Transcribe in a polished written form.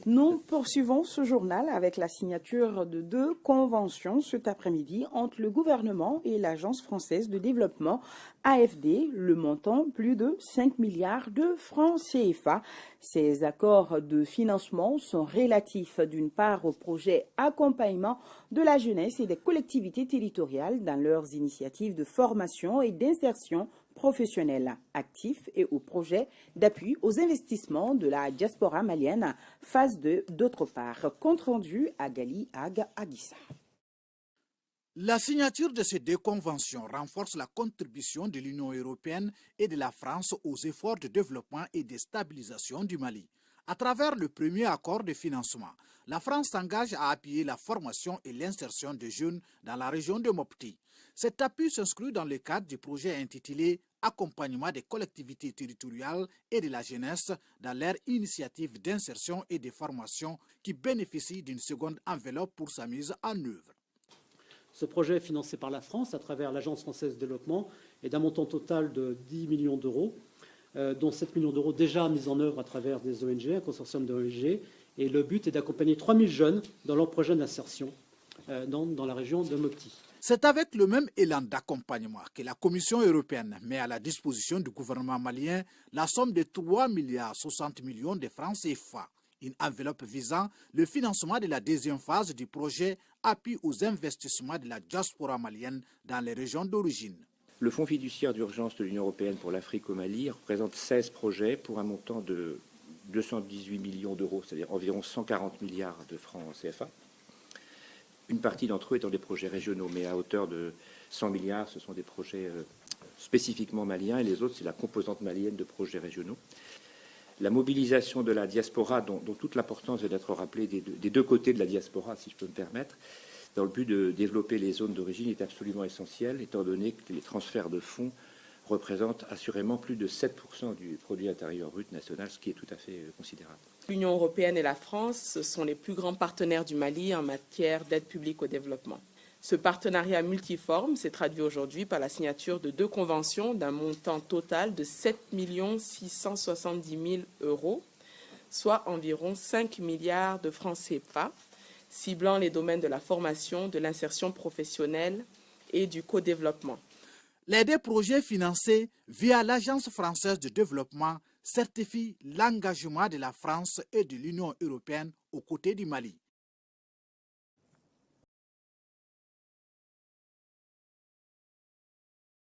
Nous poursuivons ce journal avec la signature de 2 conventions cet après-midi entre le gouvernement et l'Agence française de développement AFD, le montant plus de 5 milliards de francs CFA. Ces accords de financement sont relatifs d'une part au projet accompagnement de la jeunesse et des collectivités territoriales dans leurs initiatives de formation et d'insertion professionnels actifs et au projet d'appui aux investissements de la diaspora malienne, phase 2 d'autre part. Compte rendu à Gali Ag Aguissa. La signature de ces 2 conventions renforce la contribution de l'Union européenne et de la France aux efforts de développement et de stabilisation du Mali. À travers le premier accord de financement, la France s'engage à appuyer la formation et l'insertion de jeunes dans la région de Mopti. Cet appui s'inscrit dans le cadre du projet intitulé « Accompagnement des collectivités territoriales et de la jeunesse dans leur initiative d'insertion et de formation » qui bénéficie d'une seconde enveloppe pour sa mise en œuvre. Ce projet est financé par la France à travers l'Agence française de développement et d'un montant total de 10 millions d'euros, dont 7 millions d'euros déjà mis en œuvre à travers des ONG, un consortium d'ONG. Et le but est d'accompagner 3000 jeunes dans leur projet d'insertion dans la région de Mopti. C'est avec le même élan d'accompagnement que la Commission européenne met à la disposition du gouvernement malien la somme de 3,60 milliards de francs CFA, une enveloppe visant le financement de la deuxième phase du projet Appui aux investissements de la diaspora malienne dans les régions d'origine. Le Fonds fiduciaire d'urgence de l'Union européenne pour l'Afrique au Mali représente 16 projets pour un montant de 218 millions d'euros, c'est-à-dire environ 140 milliards de francs CFA. Une partie d'entre eux étant des projets régionaux, mais à hauteur de 100 milliards, ce sont des projets spécifiquement maliens, et les autres, c'est la composante malienne de projets régionaux. La mobilisation de la diaspora, dont toute l'importance est d'être rappelée des 2 côtés de la diaspora, si je peux me permettre, dans le but de développer les zones d'origine, est absolument essentielle, étant donné que les transferts de fonds représentent assurément plus de 7% du produit intérieur brut national, ce qui est tout à fait considérable. L'Union européenne et la France sont les plus grands partenaires du Mali en matière d'aide publique au développement. Ce partenariat multiforme s'est traduit aujourd'hui par la signature de 2 conventions d'un montant total de 7 670 000 euros, soit environ 5 milliards de francs CFA, ciblant les domaines de la formation, de l'insertion professionnelle et du co-développement. Les 2 projets financés via l'Agence française de développement certifient l'engagement de la France et de l'Union européenne aux côtés du Mali.